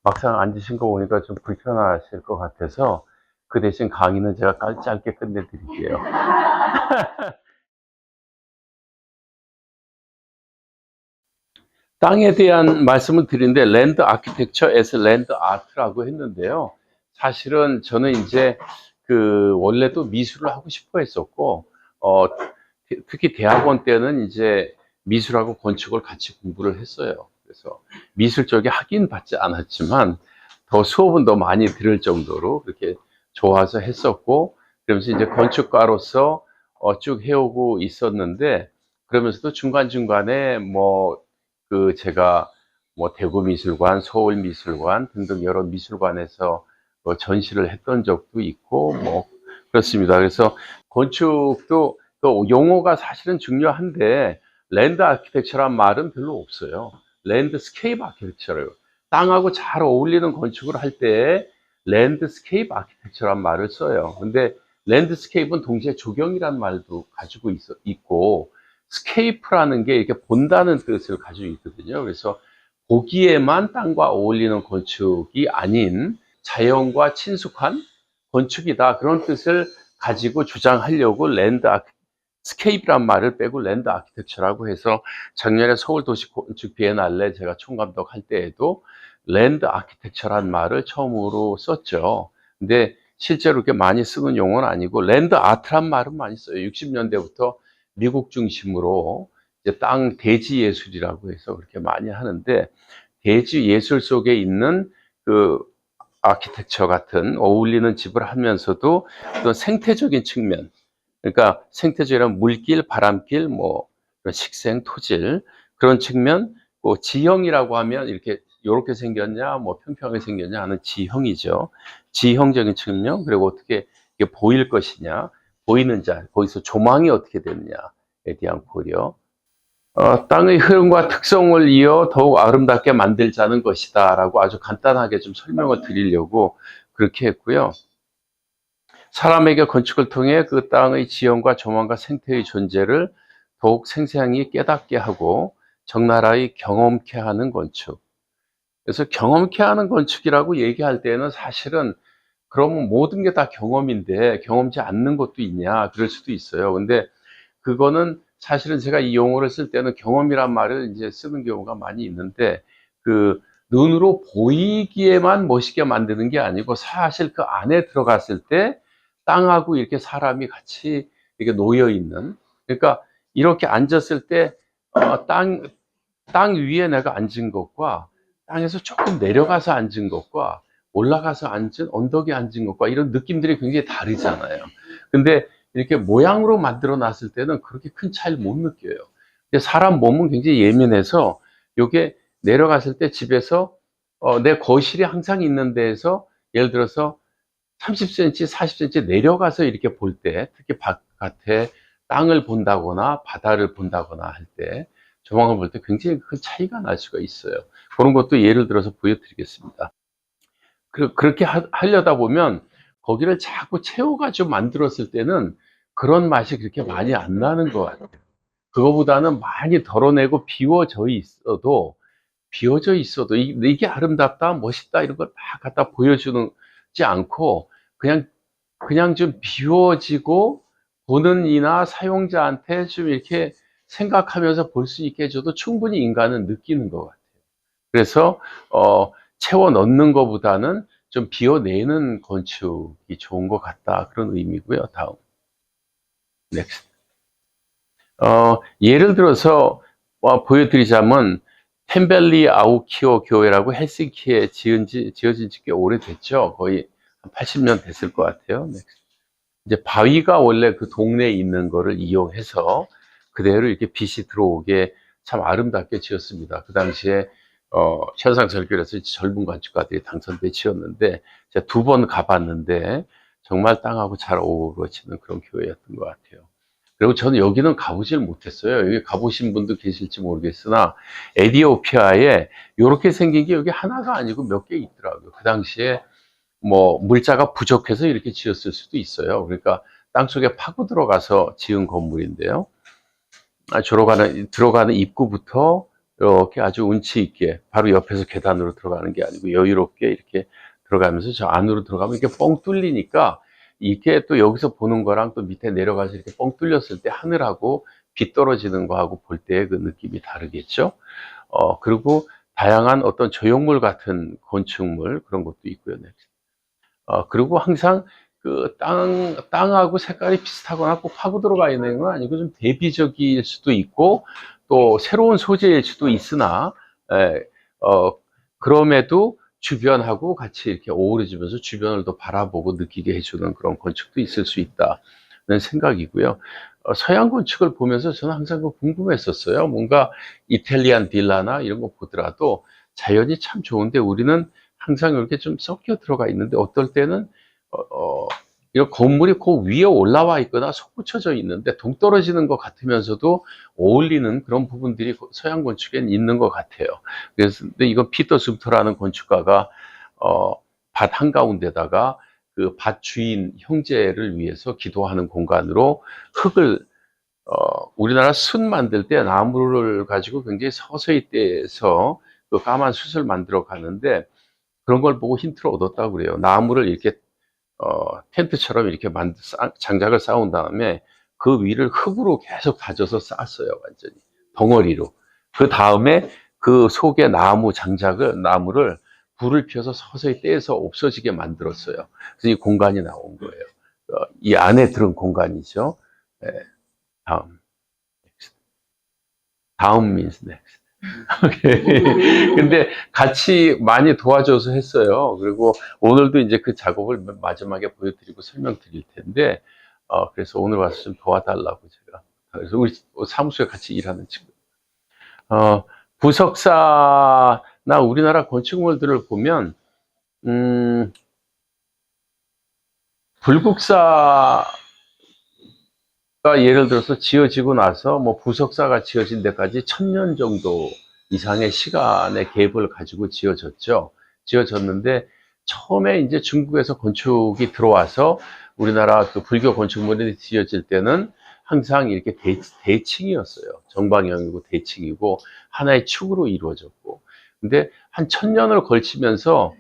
막상 앉으신 거 보니까 좀 불편하실 것 같아서 그 대신 강의는 제가 짧게 끝내드릴게요. 땅에 대한 말씀을 드리는데 랜드 아키텍처 에스 랜드 아트라고 했는데요. 사실은 저는 이제 그 원래도 미술을 하고 싶어 했었고 특히 대학원 때는 이제 미술하고 건축을 같이 공부를 했어요. 그래서 미술 쪽에 학위는 받지 않았지만 더 수업은 더 많이 들을 정도로 그렇게 좋아서 했었고, 그러면서 이제 건축가로서 쭉 해오고 있었는데, 그러면서도 중간중간에 제가 대구미술관, 서울미술관 등등 여러 미술관에서 전시를 했던 적도 있고 그렇습니다. 그래서 건축도 또 용어가 사실은 중요한데 랜드 아키텍처란 말은 별로 없어요. 랜드스케이프 아키텍처래요. 땅하고 잘 어울리는 건축을 할 때 랜드스케이프 아키텍처란 말을 써요. 근데 랜드스케이프는 동시에 조경이란 말도 가지고 있고 스케이프라는 게 이렇게 본다는 뜻을 가지고 있거든요. 그래서 보기에만 땅과 어울리는 건축이 아닌 자연과 친숙한 건축이다, 그런 뜻을 가지고 주장하려고 스케이프란 말을 빼고 랜드 아키텍처라고 해서 작년에 서울도시건축 비엔날레 제가 총감독할 때에도 랜드 아키텍처란 말을 처음으로 썼죠. 근데 실제로 그렇게 많이 쓰는 용어는 아니고 랜드 아트란 말은 많이 써요. 60년대부터 미국 중심으로 이제 땅 대지 예술이라고 해서 그렇게 많이 하는데, 대지 예술 속에 있는 그 아키텍처 같은 어울리는 집을 하면서도 어떤 생태적인 측면, 그러니까 생태적이란 물길, 바람길, 식생, 토질, 그런 측면, 지형이라고 하면 이렇게 생겼냐, 평평하게 생겼냐 하는 지형이죠. 지형적인 측면, 그리고 어떻게 이게 보일 것이냐, 보이는 자, 거기서 조망이 어떻게 되느냐에 대한 고려. 땅의 흐름과 특성을 이어 더욱 아름답게 만들자는 것이다라고 아주 간단하게 좀 설명을 드리려고 그렇게 했고요. 사람에게 건축을 통해 그 땅의 지형과 조망과 생태의 존재를 더욱 생생히 깨닫게 하고 적나라히 경험케 하는 건축. 그래서 경험케 하는 건축이라고 얘기할 때는 사실은 그러면 모든 게 다 경험인데 경험지 않는 것도 있냐, 그럴 수도 있어요. 근데 그거는 사실은 제가 이 용어를 쓸 때는 경험이란 말을 이제 쓰는 경우가 많이 있는데, 그 눈으로 보이기에만 멋있게 만드는 게 아니고 사실 그 안에 들어갔을 때 땅하고 이렇게 사람이 같이 이렇게 놓여 있는, 그러니까 이렇게 앉았을 때 땅 위에 내가 앉은 것과 땅에서 조금 내려가서 앉은 것과 올라가서 앉은 언덕에 앉은 것과 이런 느낌들이 굉장히 다르잖아요. 근데 이렇게 모양으로 만들어 놨을 때는 그렇게 큰 차이를 못 느껴요. 근데 사람 몸은 굉장히 예민해서 이게 내려갔을 때 집에서 내 거실이 항상 있는 데에서 예를 들어서 30cm, 40cm 내려가서 이렇게 볼 때, 특히 바깥에 땅을 본다거나 바다를 본다거나 할 때, 조망을 볼 때 굉장히 큰 차이가 날 수가 있어요. 그런 것도 예를 들어서 보여드리겠습니다. 그렇게 하려다 보면 거기를 자꾸 채워가지고 만들었을 때는 그런 맛이 그렇게 많이 안 나는 것 같아요. 그거보다는 많이 덜어내고 비워져 있어도 이게 아름답다, 멋있다 이런 걸 막 갖다 보여주지 않고 그냥 좀 비워지고 보는 이나 사용자한테 좀 이렇게 생각하면서 볼 수 있게 해줘도 충분히 인간은 느끼는 것 같아요. 그래서 채워 넣는 것보다는 좀 비워내는 건축이 좋은 것 같다, 그런 의미고요. 다음 넥스트. 예를 들어서 보여드리자면 템벨리 아우키오 교회라고 헬싱키에 지어진 지 꽤 오래됐죠. 거의 한 80년 됐을 것 같아요. 이제 바위가 원래 그 동네에 있는 거를 이용해서 그대로 이렇게 빛이 들어오게 참 아름답게 지었습니다. 그 당시에 현상설교에서 젊은 건축가들이 당선돼 지었는데 제가 2번 가봤는데 정말 땅하고 잘 어우러지는 그런 교회였던 것 같아요. 그리고 저는 여기는 가보질 못했어요. 여기 가보신 분도 계실지 모르겠으나 에티오피아에 이렇게 생긴 게 여기 하나가 아니고 몇 개 있더라고요. 그 당시에 물자가 부족해서 이렇게 지었을 수도 있어요. 그러니까 땅속에 파고 들어가서 지은 건물인데요. 들어가는 입구부터 이렇게 아주 운치 있게 바로 옆에서 계단으로 들어가는 게 아니고 여유롭게 이렇게 들어가면서 저 안으로 들어가면 이렇게 뻥 뚫리니까 이게 또 여기서 보는 거랑 또 밑에 내려가서 이렇게 뻥 뚫렸을 때 하늘하고 빛 떨어지는 거하고 볼 때의 그 느낌이 다르겠죠. 그리고 다양한 어떤 조형물 같은 건축물 그런 것도 있고요. 네. 그리고 항상 그 땅하고 색깔이 비슷하거나 꼭 파고 들어가 있는 건 아니고 좀 대비적일 수도 있고 또 새로운 소재일 수도 있으나, 예, 그럼에도 주변하고 같이 이렇게 어우러지면서 주변을 더 바라보고 느끼게 해주는 그런 건축도 있을 수 있다는 생각이고요. 서양 건축을 보면서 저는 항상 궁금했었어요. 뭔가 이탈리안 빌라나 이런 거 보더라도 자연이 참 좋은데 우리는 항상 이렇게 좀 섞여 들어가 있는데 어떨 때는 어, 어, 이런 건물이 그 위에 올라와 있거나 솟구쳐져 있는데 동떨어지는 것 같으면서도 어울리는 그런 부분들이 서양 건축엔 있는 것 같아요. 그래서 근데 이건 피터 줌터라는 건축가가 밭 한가운데다가 그 밭 주인 형제를 위해서 기도하는 공간으로 흙을 우리나라 숯 만들 때 나무를 가지고 굉장히 서서히 떼서 그 까만 숯을 만들어 가는데 그런 걸 보고 힌트를 얻었다고 그래요. 나무를 이렇게 텐트처럼 이렇게 장작을 쌓은 다음에 그 위를 흙으로 계속 다져서 쌓았어요. 완전히 덩어리로. 그 다음에 그 속에 나무를 불을 피워서 서서히 떼서 없어지게 만들었어요. 그래서 이 공간이 나온 거예요. 이 안에 들은 공간이죠. 네, 다음. 다음 means next. 근데 같이 많이 도와줘서 했어요. 그리고 오늘도 이제 그 작업을 마지막에 보여드리고 설명드릴 텐데, 그래서 오늘 와서 좀 도와달라고 제가. 그래서 우리 사무소에 같이 일하는 친구. 부석사나 우리나라 건축물들을 보면, 불국사가 예를 들어서 지어지고 나서 뭐 부석사가 지어진 데까지 1000년 정도 이상의 시간의 갭을 가지고 지어졌는데 처음에 이제 중국에서 건축이 들어와서 우리나라 그 불교 건축물이 지어질 때는 항상 이렇게 대칭이었어요. 정방형이고 대칭이고 하나의 축으로 이루어졌고. 근데 한 1000년을 걸치면서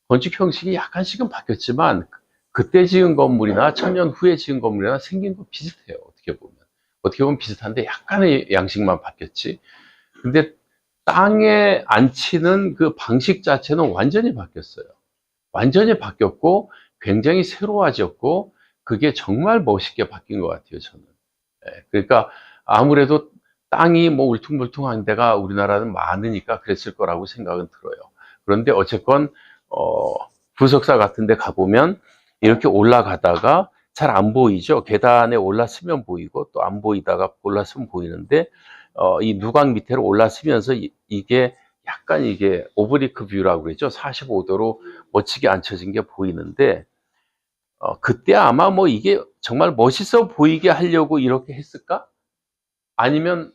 건축 형식이 약간씩은 바뀌었지만 그때 지은 건물이나 1000년 후에 지은 건물이나 생긴 거 비슷해요. 어떻게 보면 비슷한데 약간의 양식만 바뀌었지. 근데 땅에 앉히는 그 방식 자체는 완전히 바뀌었어요. 완전히 바뀌었고 굉장히 새로워졌고 그게 정말 멋있게 바뀐 것 같아요, 저는. 그러니까 아무래도 땅이 뭐 울퉁불퉁한 데가 우리나라는 많으니까 그랬을 거라고 생각은 들어요. 그런데 어쨌건 부석사 같은 데 가보면 이렇게 올라가다가 잘 안 보이죠. 계단에 올랐으면 보이고 또 안 보이다가 올랐으면 보이는데 이 누각 밑으로 올랐으면서 이게 약간 이게 오브리크 뷰라고 그러죠. 45도로 멋지게 앉혀진 게 보이는데 그때 아마 뭐 이게 정말 멋있어 보이게 하려고 이렇게 했을까? 아니면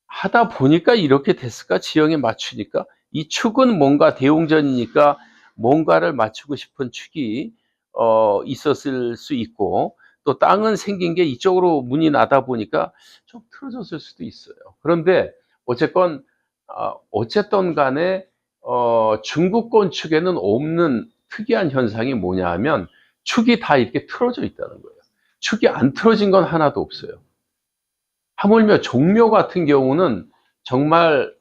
하다 보니까 이렇게 됐을까? 지형에 맞추니까 이 축은 뭔가 대웅전이니까 뭔가를 맞추고 싶은 축이 있었을 수 있고 또 땅은 생긴 게 이쪽으로 문이 나다 보니까 좀 틀어졌을 수도 있어요. 그런데 어쨌건 어쨌든 간에 중국 건축에는 없는 특이한 현상이 뭐냐 하면 축이 다 이렇게 틀어져 있다는 거예요. 축이 안 틀어진 건 하나도 없어요. 하물며 종묘 같은 경우는 정말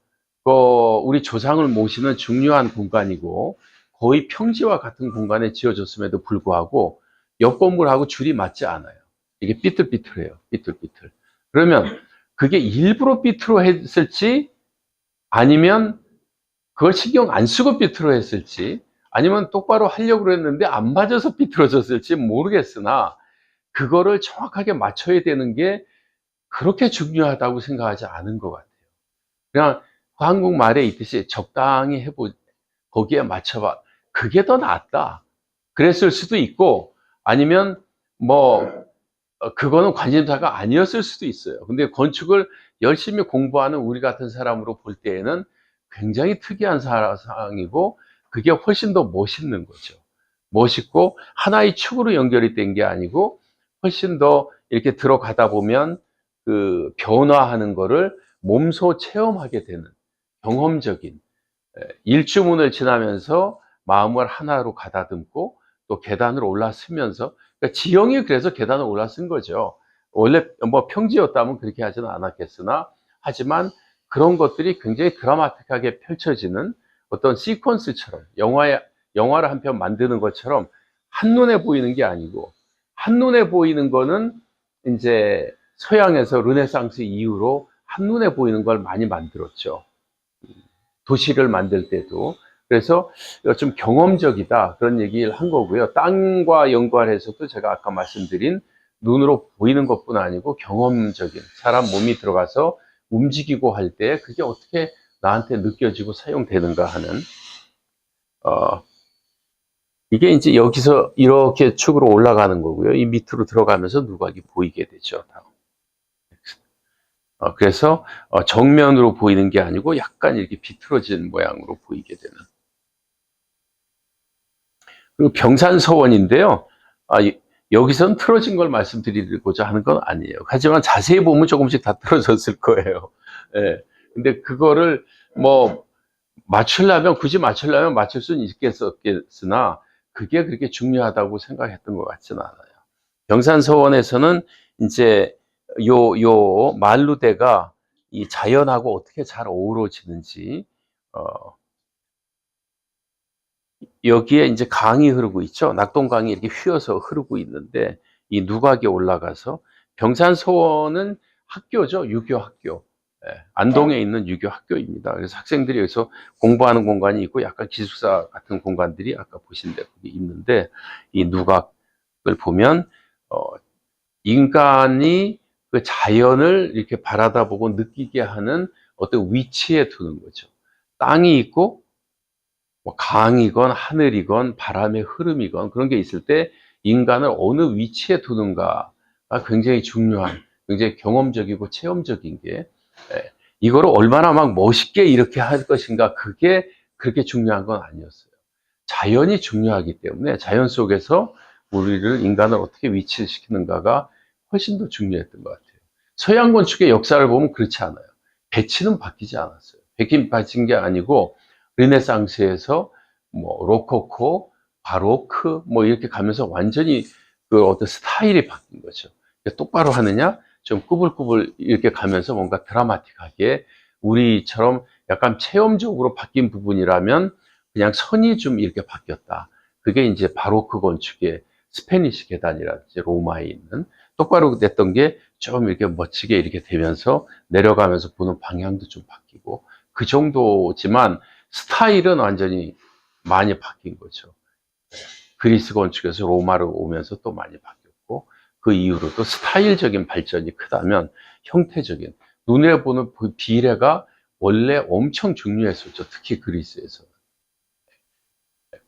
우리 조상을 모시는 중요한 공간이고 거의 평지와 같은 공간에 지어졌음에도 불구하고 옆 건물하고 줄이 맞지 않아요. 이게 삐뚤삐뚤해요. 삐뚤삐뚤. 그러면 그게 일부러 삐뚤어했을지 아니면 그걸 신경 안 쓰고 삐뚤어했을지 아니면 똑바로 하려고 그랬는데 안 맞아서 삐뚤어졌을지 모르겠으나 그거를 정확하게 맞춰야 되는 게 그렇게 중요하다고 생각하지 않은 것 같아요. 그냥 한국말에 있듯이 적당히 거기에 맞춰봐. 그게 더 낫다. 그랬을 수도 있고, 아니면 뭐, 그거는 관심사가 아니었을 수도 있어요. 근데 건축을 열심히 공부하는 우리 같은 사람으로 볼 때에는 굉장히 특이한 상황이고, 그게 훨씬 더 멋있는 거죠. 멋있고, 하나의 축으로 연결이 된 게 아니고, 훨씬 더 이렇게 들어가다 보면 그 변화하는 거를 몸소 체험하게 되는 경험적인 일주문을 지나면서 마음을 하나로 가다듬고 또 계단을 올라서면서 그러니까 지형이 그래서 계단을 올라선 거죠. 원래 뭐 평지였다면 그렇게 하지는 않았겠으나 하지만 그런 것들이 굉장히 드라마틱하게 펼쳐지는 어떤 시퀀스처럼 영화를 한 편 만드는 것처럼 한눈에 보이는 게 아니고 한눈에 보이는 거는 이제 서양에서 르네상스 이후로 한눈에 보이는 걸 많이 만들었죠. 도시를 만들 때도. 그래서 좀 경험적이다 그런 얘기를 한 거고요. 땅과 연관해서도 제가 아까 말씀드린 눈으로 보이는 것뿐 아니고 경험적인 사람 몸이 들어가서 움직이고 할 때 그게 어떻게 나한테 느껴지고 사용되는가 하는 이게 이제 여기서 이렇게 축으로 올라가는 거고요. 이 밑으로 들어가면서 누각이 보이게 되죠. 그래서 정면으로 보이는 게 아니고 약간 이렇게 비틀어진 모양으로 보이게 되는. 그리고 병산서원인데요. 여기서는 틀어진 걸 말씀드리고자 하는 건 아니에요. 하지만 자세히 보면 조금씩 다 틀어졌을 거예요. 예. 근데 그거를 뭐 굳이 맞추려면 맞출 수는 있겠으나 그게 그렇게 중요하다고 생각했던 것 같지는 않아요. 병산서원에서는 이제 요 만루대가 이 자연하고 어떻게 잘 어우러지는지 여기에 이제 강이 흐르고 있죠. 낙동강이 이렇게 휘어서 흐르고 있는데 이 누각에 올라가서 병산서원은 학교죠. 유교 학교. 안동에 있는 유교 학교입니다. 그래서 학생들이 여기서 공부하는 공간이 있고 약간 기숙사 같은 공간들이 아까 보신 대로 있는데 이 누각을 보면 인간이 그 자연을 이렇게 바라다 보고 느끼게 하는 어떤 위치에 두는 거죠. 땅이 있고 뭐 강이건 하늘이건 바람의 흐름이건 그런 게 있을 때 인간을 어느 위치에 두는가가 굉장히 중요한, 굉장히 경험적이고 체험적인 게 이거를 얼마나 막 멋있게 이렇게 할 것인가 그게 그렇게 중요한 건 아니었어요. 자연이 중요하기 때문에 자연 속에서 우리를 인간을 어떻게 위치시키는가가 훨씬 더 중요했던 것 같아요. 서양 건축의 역사를 보면 그렇지 않아요. 배치는 바뀌지 않았어요. 바뀐 게 아니고 르네상스에서 뭐 로코코, 바로크 뭐 이렇게 가면서 완전히 그 어떤 스타일이 바뀐 거죠. 똑바로 하느냐, 좀 꾸불꾸불 이렇게 가면서 뭔가 드라마틱하게 우리처럼 약간 체험적으로 바뀐 부분이라면 그냥 선이 좀 이렇게 바뀌었다. 그게 이제 바로크 건축의 스페니시 계단이라든지 로마에 있는 똑바로 됐던 게 좀 이렇게 멋지게 이렇게 되면서 내려가면서 보는 방향도 좀 바뀌고 그 정도지만 스타일은 완전히 많이 바뀐 거죠. 그리스 건축에서 로마로 오면서 또 많이 바뀌었고 그 이후로 또 스타일적인 발전이 크다면 형태적인 눈에 보는 비례가 원래 엄청 중요했었죠. 특히 그리스에서.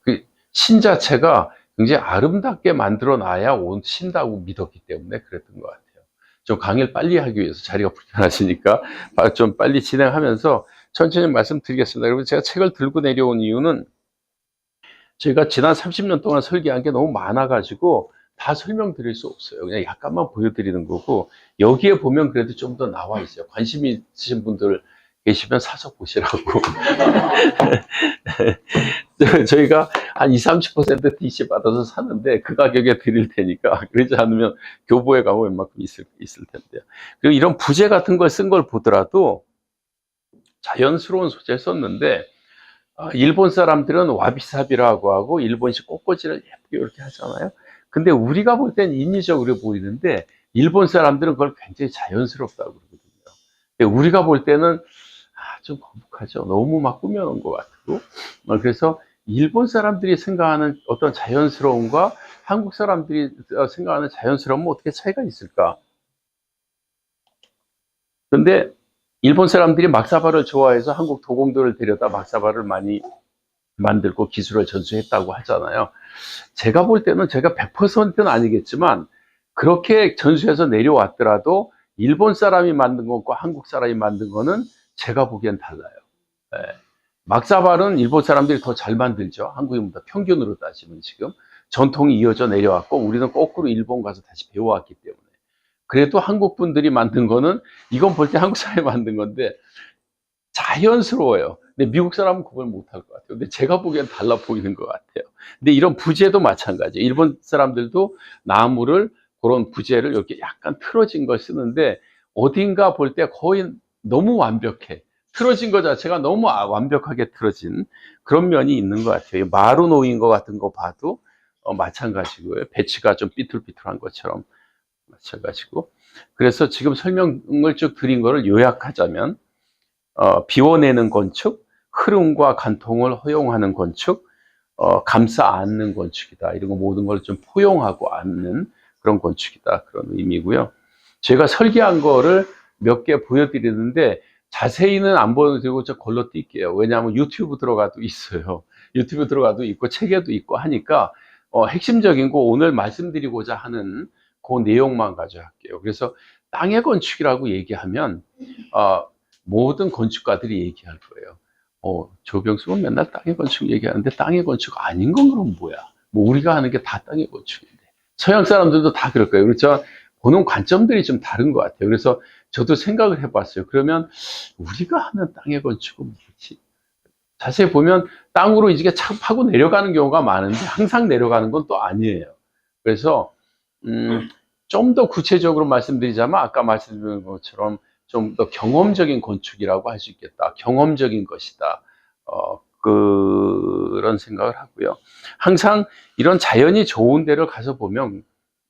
그 신 자체가 굉장히 아름답게 만들어 놔야 신다고 믿었기 때문에 그랬던 것 같아요. 좀 강의를 빨리 하기 위해서 자리가 불편하시니까 좀 빨리 진행하면서 천천히 말씀드리겠습니다. 여러분 제가 책을 들고 내려온 이유는 저희가 지난 30년 동안 설계한 게 너무 많아가지고 다 설명드릴 수 없어요. 그냥 약간만 보여드리는 거고 여기에 보면 그래도 좀 더 나와 있어요. 관심 있으신 분들 계시면 사서 보시라고. 저희가 한 20~30% DC 받아서 사는데 그 가격에 드릴 테니까 그러지 않으면 교보에 가면 웬만큼 있을 텐데요. 그리고 이런 부재 같은 걸 쓴 걸 보더라도 자연스러운 소재를 썼는데 일본 사람들은 와비사비라고 하고 일본식 꽃꽂이를 예쁘게 이렇게 하잖아요. 근데 우리가 볼 땐 인위적으로 보이는데 일본 사람들은 그걸 굉장히 자연스럽다고 그러거든요. 우리가 볼 때는 좀 거북하죠. 너무 막 꾸며놓은 것 같고. 그래서 일본 사람들이 생각하는 어떤 자연스러움과 한국 사람들이 생각하는 자연스러움은 어떻게 차이가 있을까? 근데 일본 사람들이 막사발을 좋아해서 한국 도공들을 데려다 막사발을 많이 만들고 기술을 전수했다고 하잖아요. 제가 볼 때는 제가 100%는 아니겠지만 그렇게 전수해서 내려왔더라도 일본 사람이 만든 것과 한국 사람이 만든 거는 제가 보기엔 달라요. 막사발은 일본 사람들이 더 잘 만들죠. 한국인보다 평균으로 따지면 지금 전통이 이어져 내려왔고 우리는 거꾸로 일본 가서 다시 배워왔기 때문에 그래도 한국 분들이 만든 거는 이건 볼 때 한국 사람이 만든 건데 자연스러워요. 근데 미국 사람은 그걸 못할 것 같아요. 근데 제가 보기엔 달라 보이는 것 같아요. 근데 이런 부재도 마찬가지예요. 일본 사람들도 나무를 그런 부재를 이렇게 약간 틀어진 걸 쓰는데 어딘가 볼 때 거의 너무 완벽해. 틀어진 것 자체가 너무 완벽하게 틀어진 그런 면이 있는 것 같아요. 마루 놓인 것 같은 거 봐도 마찬가지고요. 배치가 좀 삐뚤삐뚤한 것처럼 마찬가지고. 그래서 지금 설명을 쭉 드린 거를 요약하자면 비워내는 건축, 흐름과 관통을 허용하는 건축, 감싸 안는 건축이다. 이런 거 모든 걸 좀 포용하고 안는 그런 건축이다. 그런 의미고요. 제가 설계한 거를 몇 개 보여드리는데 자세히는 안 보여드리고 저 걸러 뛸게요. 왜냐하면 유튜브 들어가도 있어요. 유튜브 들어가도 있고 책에도 있고 하니까 핵심적인 거 오늘 말씀드리고자 하는 그 내용만 가져 할게요. 그래서 땅의 건축이라고 얘기하면 모든 건축가들이 얘기할 거예요. 조병숙은 맨날 땅의 건축 얘기하는데 땅의 건축 아닌 건 그럼 뭐야? 뭐 우리가 하는 게 다 땅의 건축인데. 서양 사람들도 다 그럴 거예요. 그렇죠? 보는 관점들이 좀 다른 것 같아요. 그래서 저도 생각을 해봤어요. 그러면 우리가 하는 땅의 건축은 뭐지? 자세히 보면 땅으로 이게 착 파고 내려가는 경우가 많은데 항상 내려가는 건 또 아니에요. 그래서 좀 더 구체적으로 말씀드리자면 아까 말씀드린 것처럼 좀 더 경험적인 건축이라고 할 수 있겠다. 경험적인 것이다. 그런 생각을 하고요. 항상 이런 자연이 좋은 데를 가서 보면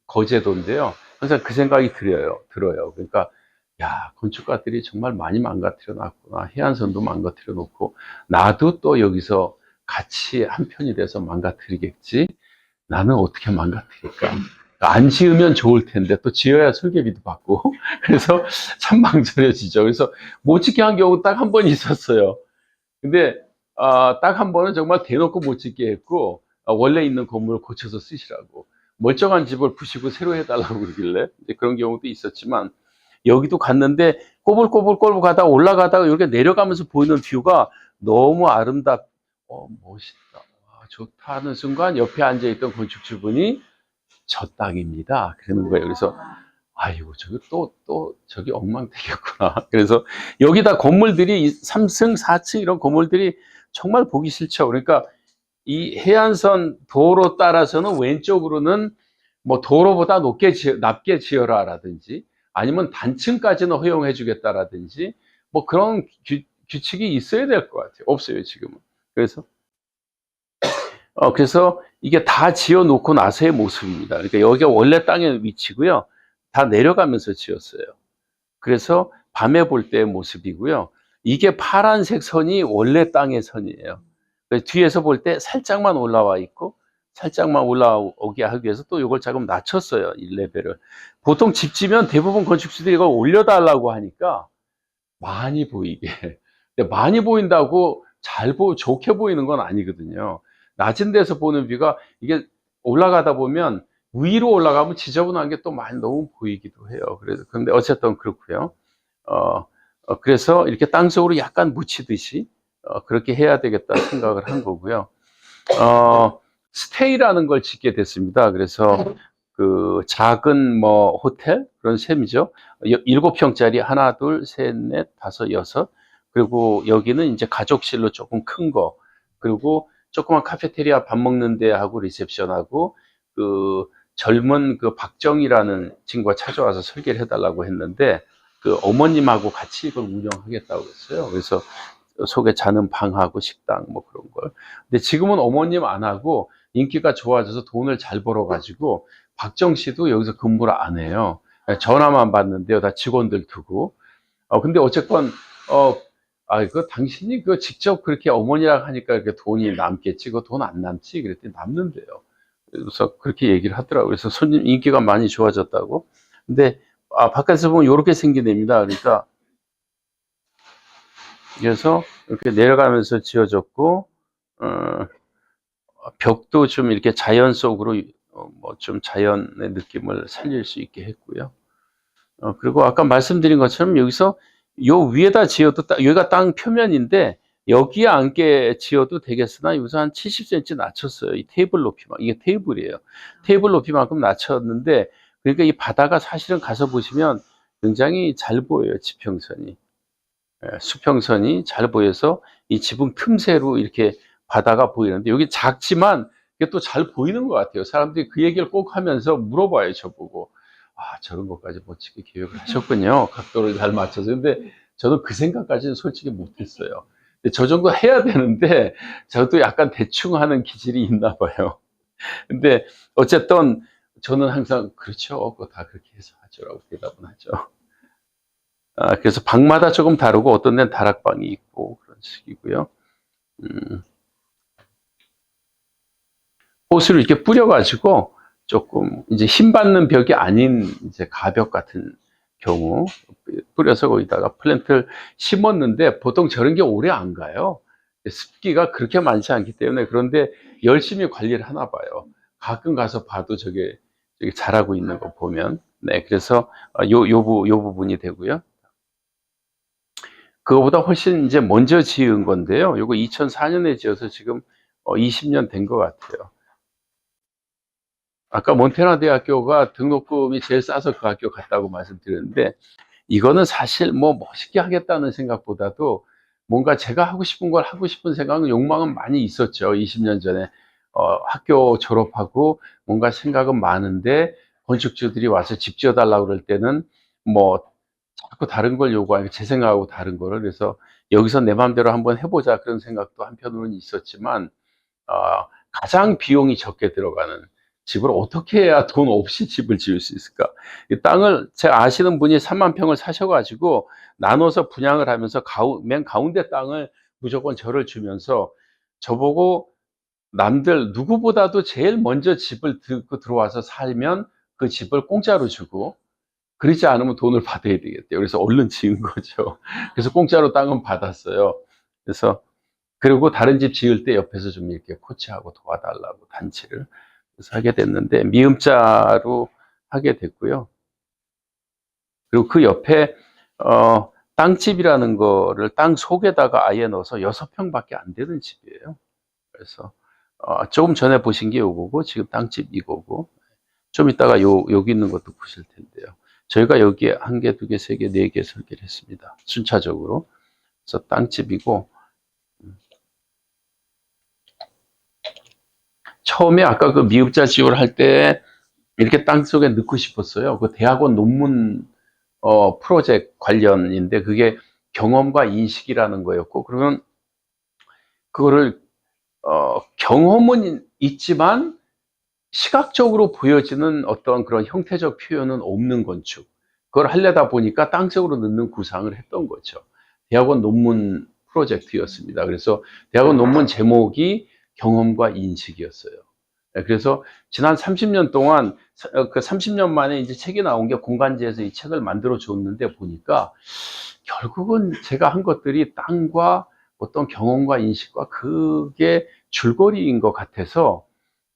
거제도인데요. 항상 그 생각이 들어요. 그러니까 야, 건축가들이 정말 많이 망가뜨려 놨구나. 해안선도 망가뜨려 놓고 나도 또 여기서 같이 한 편이 돼서 망가뜨리겠지. 나는 어떻게 망가뜨릴까? 안 지으면 좋을 텐데 또 지어야 설계비도 받고 그래서 참 망설여지죠. 그래서 못 짓게 한 경우 딱 한 번 있었어요. 근데 딱 한 번은 정말 대놓고 못 짓게 했고 원래 있는 건물을 고쳐서 쓰시라고 멀쩡한 집을 부시고 새로 해달라고 그러길래 그런 경우도 있었지만 여기도 갔는데 꼬불꼬불 가다가 올라가다가 이렇게 내려가면서 보이는 뷰가 너무 멋있다. 좋다 하는 순간 옆에 앉아있던 건축주분이 저 땅입니다. 그러는 거예요. 그래서 아이고 저기 또 저기 엉망되겠구나. 그래서 여기다 건물들이 3층, 4층 이런 건물들이 정말 보기 싫죠. 그러니까 이 해안선 도로 따라서는 왼쪽으로는 뭐 도로보다 낮게 지어라라든지 아니면 단층까지는 허용해 주겠다라든지 뭐 그런 규칙이 있어야 될 것 같아요. 없어요, 지금은. 그래서 이게 다 지어 놓고 나서의 모습입니다. 그러니까 여기가 원래 땅의 위치고요. 다 내려가면서 지었어요. 그래서 밤에 볼 때의 모습이고요. 이게 파란색 선이 원래 땅의 선이에요. 뒤에서 볼 때 살짝만 올라와 있고 살짝만 올라오게 하기 위해서 또 이걸 조금 낮췄어요. 이 레벨을. 보통 집 지면 대부분 건축주들이 이걸 올려달라고 하니까 많이 보이게. 근데 많이 보인다고 좋게 보이는 건 아니거든요. 낮은 데서 보는 뷰가 이게 올라가다 보면 위로 올라가면 지저분한 게 또 많이 너무 보이기도 해요. 근데 어쨌든 그렇고요. 그래서 이렇게 땅속으로 약간 묻히듯이 그렇게 해야 되겠다 생각을 한 거고요. 스테이라는 걸 짓게 됐습니다. 그래서 그 작은 뭐 호텔 그런 셈이죠. 7평짜리 하나, 둘, 셋, 넷, 다섯, 여섯. 그리고 여기는 이제 가족실로 조금 큰 거. 그리고 조그만 카페테리아 밥 먹는 데하고 리셉션하고 그 젊은 그 박정희라는 친구가 찾아와서 설계를 해달라고 했는데 그 어머님하고 같이 이걸 운영하겠다고 했어요. 그래서 속에 자는 방하고 식당 뭐 그런 걸. 근데 지금은 어머님 안 하고 인기가 좋아져서 돈을 잘 벌어가지고 박정 씨도 여기서 근무를 안 해요. 전화만 받는데요. 다 직원들 두고. 근데 어쨌건 그 당신이 그 직접 그렇게 어머니랑 하니까 이렇게 돈이 남겠지. 그 돈 안 남지? 그랬더니 남는데요. 그래서 그렇게 얘기를 하더라고요. 그래서 손님 인기가 많이 좋아졌다고. 근데 바깥에서 보면 이렇게 생긴 애입니다. 그러니까 그래서 이렇게 내려가면서 지어졌고 벽도 좀 이렇게 자연 속으로 뭐 좀 자연의 느낌을 살릴 수 있게 했고요. 그리고 아까 말씀드린 것처럼 여기서 요 위에다 지어도 여기가 땅 표면인데 여기에 앉게 지어도 되겠으나 여기서 한 70cm 낮췄어요. 이 테이블 높이만. 이게 테이블이에요. 테이블 높이만큼 낮췄는데 그러니까 이 바다가 사실은 가서 보시면 굉장히 잘 보여요. 지평선이. 수평선이 잘 보여서 이 지붕 틈새로 이렇게 바다가 보이는데 여기 작지만 이게 또 잘 보이는 것 같아요. 사람들이 그 얘기를 꼭 하면서 물어봐요, 저보고. 아, 저런 것까지 멋지게 계획을 하셨군요. 각도를 잘 맞춰서. 근데 저는 그 생각까지는 솔직히 못했어요. 근데 저 정도 해야 되는데 저도 약간 대충 하는 기질이 있나 봐요. 근데 어쨌든 저는 항상 그렇죠. 그거 다 그렇게 해서 하죠라고 대답은 하죠. 그래서 방마다 조금 다르고 어떤 데는 다락방이 있고 그런 식이고요. 음, 호스를 이렇게 뿌려가지고 조금 이제 힘 받는 벽이 아닌 이제 가벽 같은 경우 뿌려서 거기다가 플랜트를 심었는데 보통 저런 게 오래 안 가요. 습기가 그렇게 많지 않기 때문에. 그런데 열심히 관리를 하나 봐요. 가끔 가서 봐도 저게 자라고 있는 거 보면. 네, 그래서 요 부분이 되고요. 그거보다 훨씬 이제 먼저 지은 건데요. 요거 2004년에 지어서 지금 20년 된 것 같아요. 아까 몬테나 대학교가 등록금이 제일 싸서 그 학교 갔다고 말씀드렸는데, 이거는 사실 뭐 멋있게 하겠다는 생각보다도 뭔가 제가 하고 싶은 걸 하고 싶은 생각은, 욕망은 많이 있었죠. 20년 전에 학교 졸업하고 뭔가 생각은 많은데 건축주들이 와서 집 지어달라고 그럴 때는 뭐 자꾸 다른 걸 요구하니까 제 생각하고 다른 거를. 그래서 여기서 내 마음대로 한번 해보자 그런 생각도 한편으로는 있었지만, 가장 비용이 적게 들어가는 집을 어떻게 해야 돈 없이 집을 지을 수 있을까? 이 땅을, 제가 아시는 분이 3만 평을 사셔가지고 나눠서 분양을 하면서 맨 가운데 땅을 무조건 저를 주면서 저보고, 남들 누구보다도 제일 먼저 집을 듣고 들어와서 살면 그 집을 공짜로 주고, 그러지 않으면 돈을 받아야 되겠대요. 그래서 얼른 지은 거죠. 그래서 공짜로 땅은 받았어요. 그래서, 그리고 다른 집 지을 때 옆에서 좀 이렇게 코치하고 도와달라고 단체를 그래서 하게 됐는데, 미음자로 하게 됐고요. 그리고 그 옆에 땅집이라는 거를 땅 속에다가 아예 넣어서 6평밖에 안 되는 집이에요. 그래서 조금 전에 보신 게 요거고, 지금 땅집 이거고, 좀 이따가 여기 있는 것도 보실 텐데요. 저희가 여기에 1개, 2개, 3개, 4개 설계를 했습니다. 순차적으로. 그래서 땅집이고, 처음에 아까 그 미흡자 지원을 할 때 이렇게 땅속에 넣고 싶었어요. 그 대학원 논문 프로젝트 관련인데, 그게 경험과 인식이라는 거였고, 그러면 그거를 경험은 있지만 시각적으로 보여지는 어떤 그런 형태적 표현은 없는 건축, 그걸 하려다 보니까 땅속으로 넣는 구상을 했던 거죠. 대학원 논문 프로젝트였습니다. 그래서 대학원 논문 제목이 경험과 인식이었어요. 그래서 지난 30년 동안, 그 30년 만에 이제 책이 나온 게 공간지에서 이 책을 만들어 줬는데, 보니까 결국은 제가 한 것들이 땅과 어떤 경험과 인식과 그게 줄거리인 것 같아서,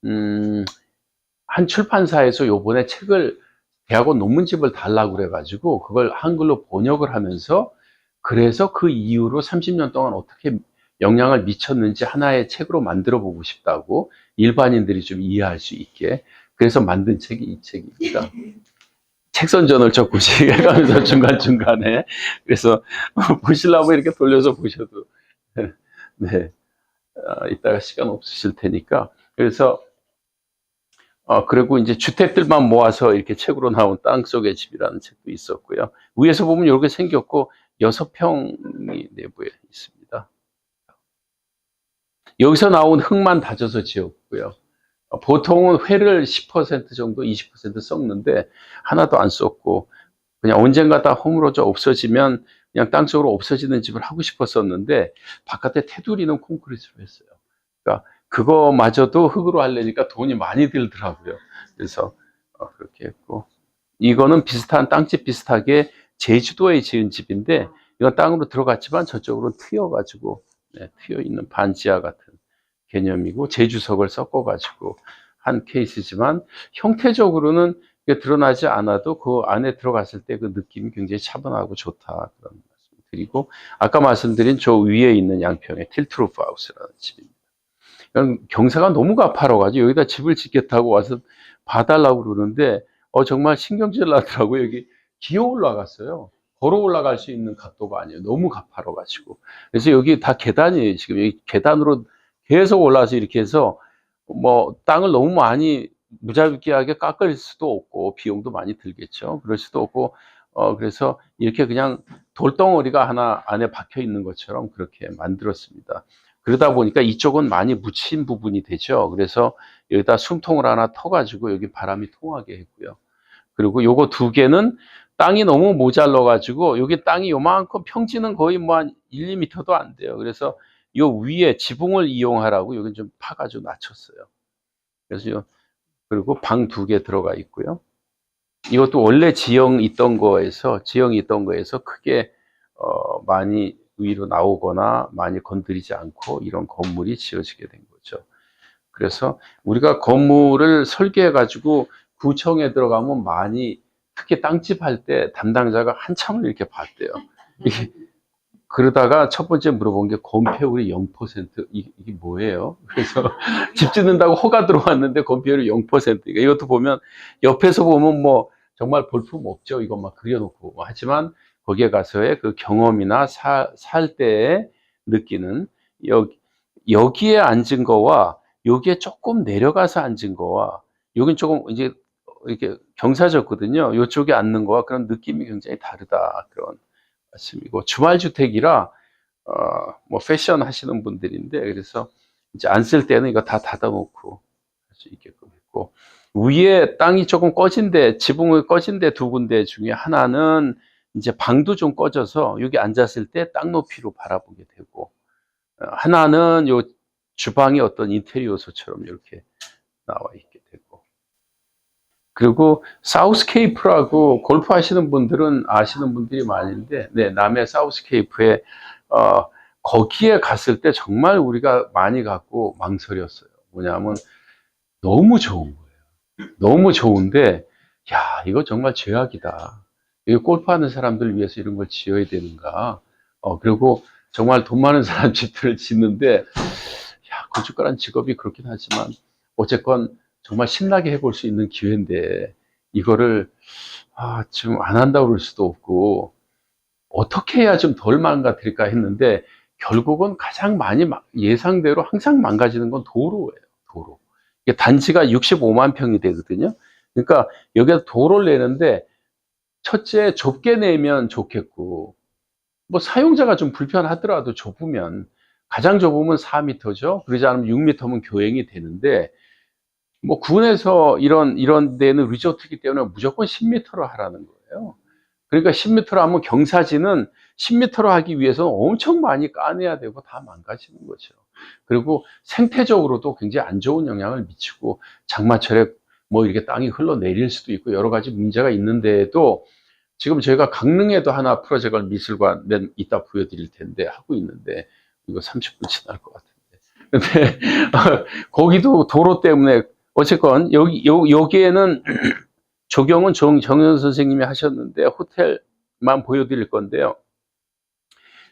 한 출판사에서 요번에 책을, 대학원 논문집을 달라고 그래가지고 그걸 한글로 번역을 하면서, 그래서 그 이후로 30년 동안 어떻게 영향을 미쳤는지 하나의 책으로 만들어 보고 싶다고, 일반인들이 좀 이해할 수 있게, 그래서 만든 책이 이 책입니다. 책선전을 조금씩 해가면서 중간중간에, 그래서 보시려면 이렇게 돌려서 보셔도 네, 이따가 시간 없으실 테니까. 그래서 그리고 이제 주택들만 모아서 이렇게 책으로 나온 땅속의 집이라는 책도 있었고요. 위에서 보면 이렇게 생겼고 6평이 내부에 있습니다. 여기서 나온 흙만 다져서 지었고요. 보통은 회를 10% 정도, 20% 썩는데 하나도 안 썩고, 그냥 언젠가 다 허물어져 없어지면 그냥 땅속으로 없어지는 집을 하고 싶었었는데, 바깥에 테두리는 콘크리트로 했어요. 그러니까 그거마저도 흙으로 하려니까 돈이 많이 들더라고요. 그래서 그렇게 했고, 이거는 비슷한 땅집 비슷하게 제주도에 지은 집인데, 이건 땅으로 들어갔지만 저쪽으로는 트여가지고, 트여 있는 반지하 같은 개념이고, 제주석을 섞어가지고 한 케이스지만, 형태적으로는 드러나지 않아도 그 안에 들어갔을 때 그 느낌이 굉장히 차분하고 좋다, 그런 말씀 드리고, 아까 말씀드린 저 위에 있는 양평의 틸트루프 하우스라는 집입니다. 경사가 너무 가파라가지고 여기다 집을 짓겠다고 와서 봐달라고 그러는데, 정말 신경질 나더라고요. 여기 기어 올라갔어요. 걸어 올라갈 수 있는 각도가 아니에요. 너무 가파라가지고. 그래서 여기 다 계단이에요. 지금 여기 계단으로 계속 올라와서 이렇게 해서 뭐 땅을 너무 많이 무자비하게 깎을 수도 없고 비용도 많이 들겠죠. 그럴 수도 없고 그래서 이렇게 그냥 돌덩어리가 하나 안에 박혀 있는 것처럼 그렇게 만들었습니다. 그러다 보니까 이쪽은 많이 묻힌 부분이 되죠. 그래서 여기다 숨통을 하나 터가지고 여기 바람이 통하게 했고요. 그리고 요거 두 개는 땅이 너무 모자라 가지고 여기 땅이 요만큼 평지는 거의 뭐 한 1, 2m도 안 돼요. 그래서 요 위에 지붕을 이용하라고 여기 좀 파가지고 낮췄어요. 그래서 그리고 방 두 개 들어가 있고요. 이것도 원래 지형이 있던 거에서 크게 많이 위로 나오거나 많이 건드리지 않고 이런 건물이 지어지게 된 거죠. 그래서 우리가 건물을 설계해 가지고 구청에 들어가면 많이 특히 땅집 할 때 담당자가 한참을 이렇게 봤대요. 그러다가 첫 번째 물어본 게 건폐율이 0%, 이게 뭐예요? 그래서 집 짓는다고 허가 들어왔는데 건폐율이 0%. 이것도 보면 옆에서 보면 뭐 정말 볼품 없죠. 이거 막 그려놓고. 하지만 거기에 가서의 그 경험이나 살 때에 느끼는 여기에 앉은 거와 여기에 조금 내려가서 앉은 거와 여긴 조금 이제 이렇게 경사졌거든요. 이쪽에 앉는 거와 그런 느낌이 굉장히 다르다. 그런 말씀이고 주말주택이라 뭐 패션 하시는 분들인데 그래서 이제 안 쓸 때는 이거 다 닫아놓고 할 수 있게끔 했고 위에 땅이 조금 꺼진 데 지붕이 꺼진 데 두 군데 중에 하나는 이제 방도 좀 꺼져서 여기 앉았을 때 땅 높이로 바라보게 되고 하나는 요 주방이 어떤 인테리어 요소처럼 이렇게 나와 있게 되고 그리고 사우스케이프라고 골프 하시는 분들은 아시는 분들이 많은데 네, 남해 사우스케이프에 거기에 갔을 때 정말 우리가 많이 갖고 망설였어요. 뭐냐면 너무 좋은 거예요. 너무 좋은데 야 이거 정말 죄악이다. 이거 골프하는 사람들 위해서 이런 걸 지어야 되는가. 그리고 정말 돈 많은 사람 집들을 짓는데 야 건축가란 직업이 그렇긴 하지만 어쨌건 정말 신나게 해볼 수 있는 기회인데 이거를 지금 안 한다고 그럴 수도 없고 어떻게 해야 좀 덜 망가뜨릴까 했는데 결국은 가장 많이 예상대로 항상 망가지는 건 도로예요. 도로. 이게 단지가 65만 평이 되거든요. 그러니까 여기서 도로를 내는데 첫째 좁게 내면 좋겠고 뭐 사용자가 좀 불편하더라도 좁으면 가장 좁으면 4m죠. 그러지 않으면 6m면 교행이 되는데 뭐 군에서 이런 데는 리조트이기 때문에 무조건 10m로 하라는 거예요. 그러니까 10m로 하면 경사지는 10m로 하기 위해서는 엄청 많이 까내야 되고 다 망가지는 거죠. 그리고 생태적으로도 굉장히 안 좋은 영향을 미치고 장마철에 뭐 이렇게 땅이 흘러내릴 수도 있고 여러 가지 문제가 있는데도 지금 저희가 강릉에도 하나 프로젝트를 미술관 이따 보여드릴 텐데 하고 있는데 이거 30분 지날 것 같은데 근데 거기도 도로 때문에 어쨌건 여기에는 조경은 정현 선생님이 하셨는데 호텔만 보여드릴 건데요.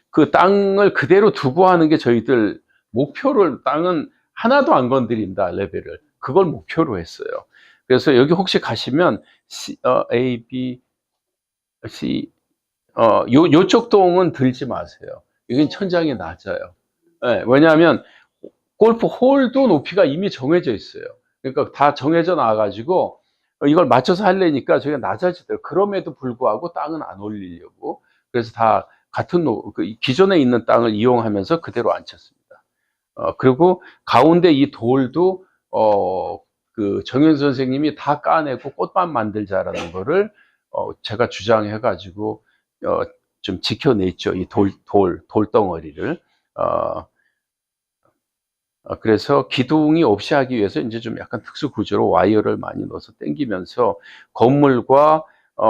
그 땅을 그대로 두고 하는 게 저희들 목표를 땅은 하나도 안 건드린다 레벨을 그걸 목표로 했어요. 그래서 여기 혹시 가시면 A, B, C 요쪽 동은 들지 마세요. 여긴 천장이 낮아요. 네, 왜냐하면 골프 홀도 높이가 이미 정해져 있어요. 그러니까 다 정해져 나와가지고 이걸 맞춰서 하려니까 저희가 낮아지더라고요. 그럼에도 불구하고 땅은 안 올리려고. 그래서 다 같은 기존에 있는 땅을 이용하면서 그대로 앉혔습니다. 그리고 가운데 이 돌도 그 정현 선생님이 다 까내고 꽃밭 만들자라는 거를 제가 주장해가지고 좀 지켜냈죠. 이 돌덩어리를. 그래서 기둥이 없이 하기 위해서 이제 좀 약간 특수 구조로 와이어를 많이 넣어서 당기면서 건물과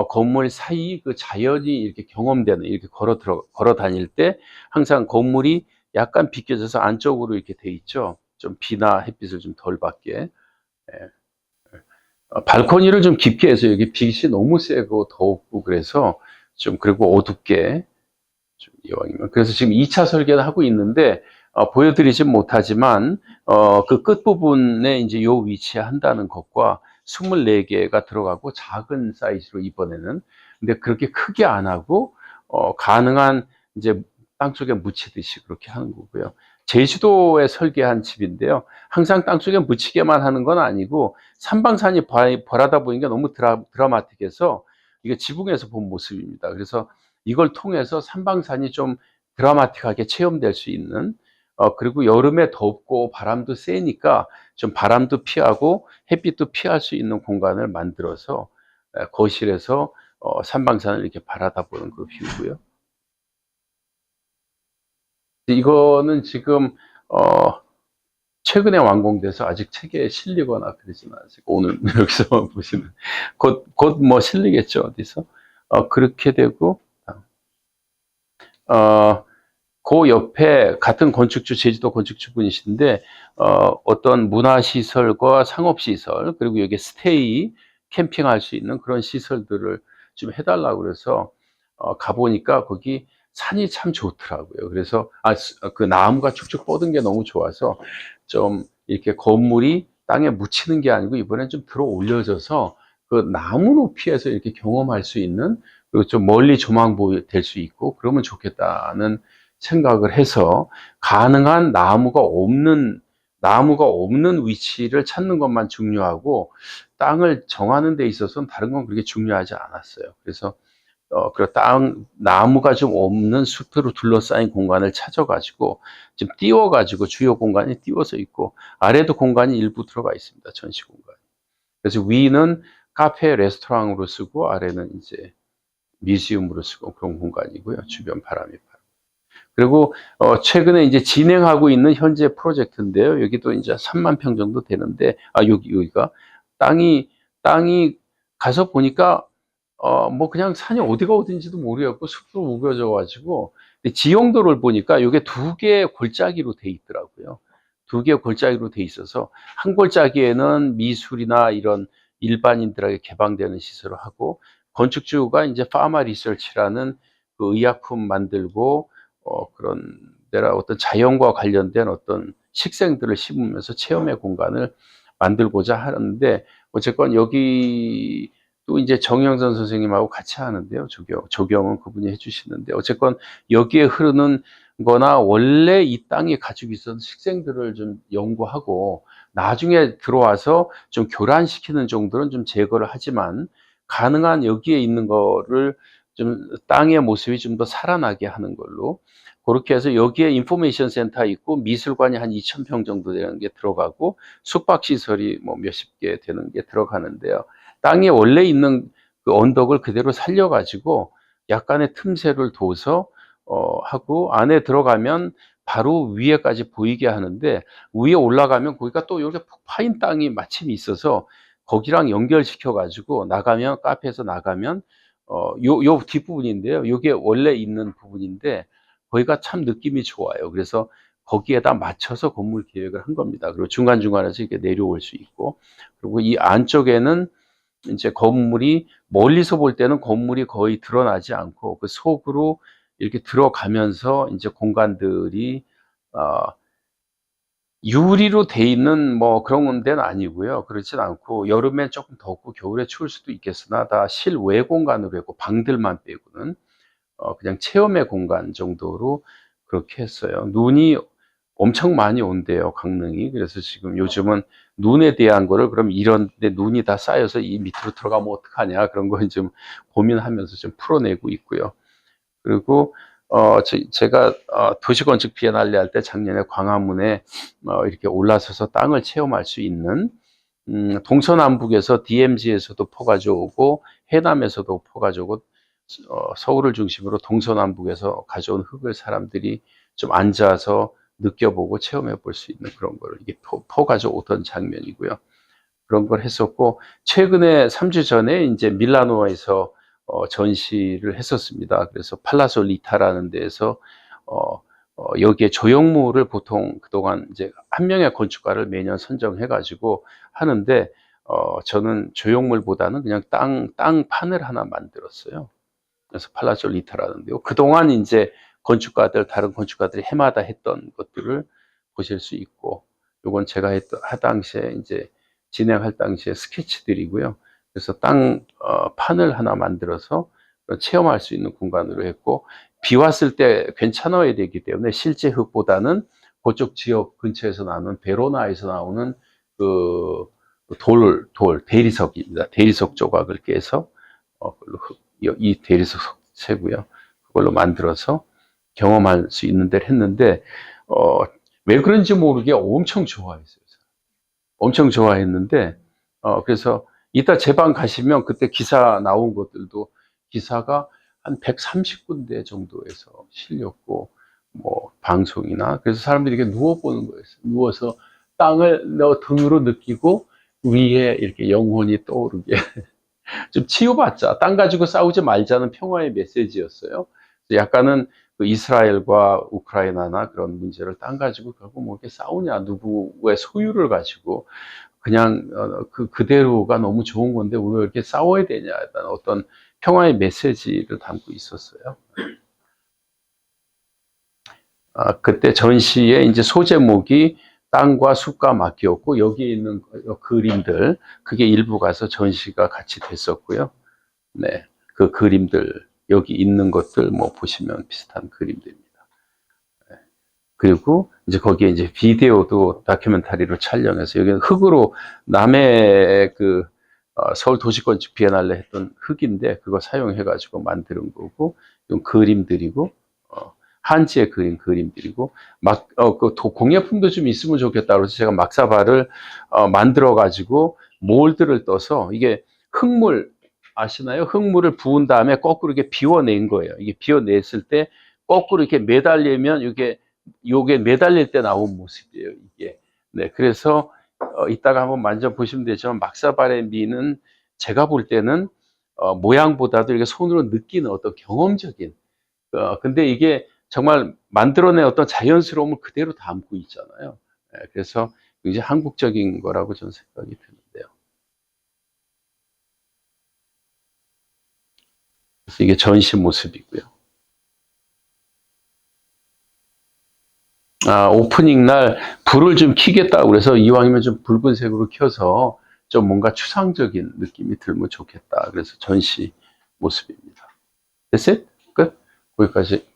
건물 사이 그 자연이 이렇게 경험되는 이렇게 걸어 다닐 때 항상 건물이 약간 비껴져서 안쪽으로 이렇게 돼 있죠. 좀 비나 햇빛을 좀 덜 받게. 발코니를 좀 깊게 해서 여기 빛이 너무 세고 덥고 그래서 좀 그리고 어둡게 좀 이왕이면 그래서 지금 2차 설계를 하고 있는데 보여드리진 못하지만 그 끝부분에 이제 요 위치에 한다는 것과 24개가 들어가고 작은 사이즈로 이번에는 근데 그렇게 크게 안 하고 가능한 이제 땅속에 묻히듯이 그렇게 하는 거고요. 제주도에 설계한 집인데요. 항상 땅속에 묻히게만 하는 건 아니고 산방산이 벌하다 보니까 너무 드라마틱해서 이게 지붕에서 본 모습입니다. 그래서 이걸 통해서 산방산이 좀 드라마틱하게 체험될 수 있는, 그리고 여름에 덥고 바람도 세니까 좀 바람도 피하고 햇빛도 피할 수 있는 공간을 만들어서 거실에서 산방산을 이렇게 바라다 보는 그 뷰고요. 이거는 지금 최근에 완공돼서 아직 책에 실리거나 그러지는 않습니다. 오늘 여기서 보시면 곧 뭐 실리겠죠, 어디서. 그렇게 되고, 그 옆에 같은 건축주, 제주도 건축주 분이신데, 어떤 문화시설과 상업시설, 그리고 여기 스테이, 캠핑할 수 있는 그런 시설들을 좀 해달라고 그래서, 가보니까 거기 산이 참 좋더라고요. 그래서, 그 나무가 쭉쭉 뻗은 게 너무 좋아서, 좀 이렇게 건물이 땅에 묻히는 게 아니고, 이번엔 좀 들어 올려져서, 그 나무 높이에서 이렇게 경험할 수 있는, 그리고 좀 멀리 조망 될 수 있고, 그러면 좋겠다는 생각을 해서 가능한 나무가 없는 위치를 찾는 것만 중요하고 땅을 정하는 데 있어서는 다른 건 그렇게 중요하지 않았어요. 그래서 그 나무가 좀 없는 숲으로 둘러싸인 공간을 찾아가지고 좀 띄워가지고 주요 공간이 띄워져 있고 아래도 공간이 일부 들어가 있습니다. 전시 공간. 그래서 위는 카페, 레스토랑으로 쓰고 아래는 이제 뮤지엄으로 쓰고 그런 공간이고요. 주변 바람이. 그리고 최근에 이제 진행하고 있는 현재 프로젝트인데요. 여기도 이제 3만 평 정도 되는데, 여기가 땅이 가서 보니까 뭐 그냥 산이 어디가 어딘지도 모르겠고 숲으로 우겨져 가지고 지형도를 보니까 이게 두 개의 골짜기로 돼 있더라고요. 두 개의 골짜기로 돼 있어서 한 골짜기에는 미술이나 이런 일반인들에게 개방되는 시설을 하고 건축주가 이제 파마 리서치라는 그 의약품 만들고 그런 데라 어떤 자연과 관련된 어떤 식생들을 심으면서 체험의 공간을 만들고자 하는데 어쨌건 여기 또 이제 정영선 선생님하고 같이 하는데요. 조경은 그분이 해주시는데 어쨌건 여기에 흐르는 거나 원래 이 땅에 가지고 있었던 식생들을 좀 연구하고 나중에 들어와서 좀 교란시키는 정도는 좀 제거를 하지만 가능한 여기에 있는 거를 좀 땅의 모습이 좀 더 살아나게 하는 걸로 그렇게 해서 여기에 인포메이션 센터 있고 미술관이 한 2,000평 정도 되는 게 들어가고 숙박시설이 뭐 몇십 개 되는 게 들어가는데요. 땅에 원래 있는 그 언덕을 그대로 살려가지고 약간의 틈새를 둬서 하고 안에 들어가면 바로 위에까지 보이게 하는데 위에 올라가면 거기가 또 이렇게 푹 파인 땅이 마침 있어서 거기랑 연결시켜 가지고 나가면 카페에서 나가면 요 뒷부분인데요. 요게 원래 있는 부분인데 거기가 참 느낌이 좋아요. 그래서 거기에다 맞춰서 건물 계획을 한 겁니다. 그리고 중간중간에서 이렇게 내려올 수 있고 그리고 이 안쪽에는 이제 건물이 멀리서 볼 때는 건물이 거의 드러나지 않고 그 속으로 이렇게 들어가면서 이제 공간들이 어, 유리로 돼 있는 뭐 그런 데는 아니고요. 그렇진 않고 여름엔 조금 덥고 겨울에 추울 수도 있겠으나 다 실외 공간으로 했고 방들만 빼고는 그냥 체험의 공간 정도로 그렇게 했어요. 눈이 엄청 많이 온대요, 강릉이. 그래서 지금 요즘은 눈에 대한 거를 그럼 이런데 눈이 다 쌓여서 이 밑으로 들어가면 어떡하냐 그런 걸 좀 고민하면서 좀 풀어내고 있고요. 그리고 제가 도시건축 비엔날레 할 때 작년에 광화문에 이렇게 올라서서 땅을 체험할 수 있는 동서남북에서 DMZ에서도 포가져오고 해남에서도 포가져오고 서울을 중심으로 동서남북에서 가져온 흙을 사람들이 좀 앉아서 느껴보고 체험해 볼 수 있는 그런 거를 이게 포가져오던 장면이고요. 그런 걸 했었고 최근에 3주 전에 이제 밀라노에서 전시를 했었습니다. 그래서 팔라소 리타라는 데에서 여기에 조형물을 보통 그동안 이제 한 명의 건축가를 매년 선정해 가지고 하는데 저는 조형물보다는 그냥 땅판을 하나 만들었어요. 그래서 팔라조 리타라는데요. 그동안 이제 다른 건축가들이 해마다 했던 것들을 보실 수 있고, 요건 제가 당시에 이제 진행할 당시에 스케치들이고요. 그래서 판을 하나 만들어서 체험할 수 있는 공간으로 했고, 비 왔을 때 괜찮아야 되기 때문에 실제 흙보다는 그쪽 지역 근처에서 나오는 베로나에서 나오는 그 대리석입니다. 대리석 조각을 깨서 이 대리석 석재고요. 그걸로 만들어서 경험할 수 있는 데를 했는데 왜 그런지 모르게 엄청 좋아했어요. 엄청 좋아했는데 그래서 이따 제 방 가시면 그때 기사 나온 것들도 기사가 한 130군데 정도에서 실렸고 뭐 방송이나 그래서 사람들이 이렇게 누워보는 거였어요. 누워서 땅을 등으로 느끼고 위에 이렇게 영혼이 떠오르게 좀 치유받자, 땅 가지고 싸우지 말자는 평화의 메시지였어요. 약간은 그 이스라엘과 우크라이나나 그런 문제를 땅 가지고 결국 뭐 이렇게 싸우냐, 누구의 소유를 가지고 그냥 그대로가 너무 좋은 건데 우리가 이렇게 싸워야 되냐, 어떤 평화의 메시지를 담고 있었어요. 그때 전시에 이제 소제목이 땅과 숲과 막이었고 여기 있는 그림들 그게 일부 가서 전시가 같이 됐었고요. 네, 그 그림들 여기 있는 것들 뭐 보시면 비슷한 그림들입니다. 네. 그리고 이제 거기에 이제 비디오도 다큐멘터리로 촬영해서 여기는 흙으로 남해 그 서울 도시건축 비엔날레 했던 흙인데 그거 사용해가지고 만드는 거고 이건 그림들이고 한지에 그린 그림들이고 그 공예품도 좀 있으면 좋겠다 그래서 제가 막사발을 만들어 가지고 몰드를 떠서 이게 흙물 아시나요? 흙물을 부은 다음에 거꾸로 이렇게 비워낸 거예요. 이게 비워냈을 때 거꾸로 이렇게 매달리면 요게 매달릴 때 나온 모습이에요. 이게 네 그래서 이따가 한번 만져보시면 되지만 막사발의 미는 제가 볼 때는 모양보다도 이렇게 손으로 느끼는 어떤 경험적인 근데 이게 정말 만들어낸 어떤 자연스러움을 그대로 담고 있잖아요. 그래서 굉장히 한국적인 거라고 저는 생각이 드는데요. 그래서 이게 전시 모습이고요. 오프닝 날 불을 좀 켜겠다고 그래서 이왕이면 좀 붉은색으로 켜서 좀 뭔가 추상적인 느낌이 들면 좋겠다. 그래서 전시 모습입니다. 됐어요? 끝? 거기까지.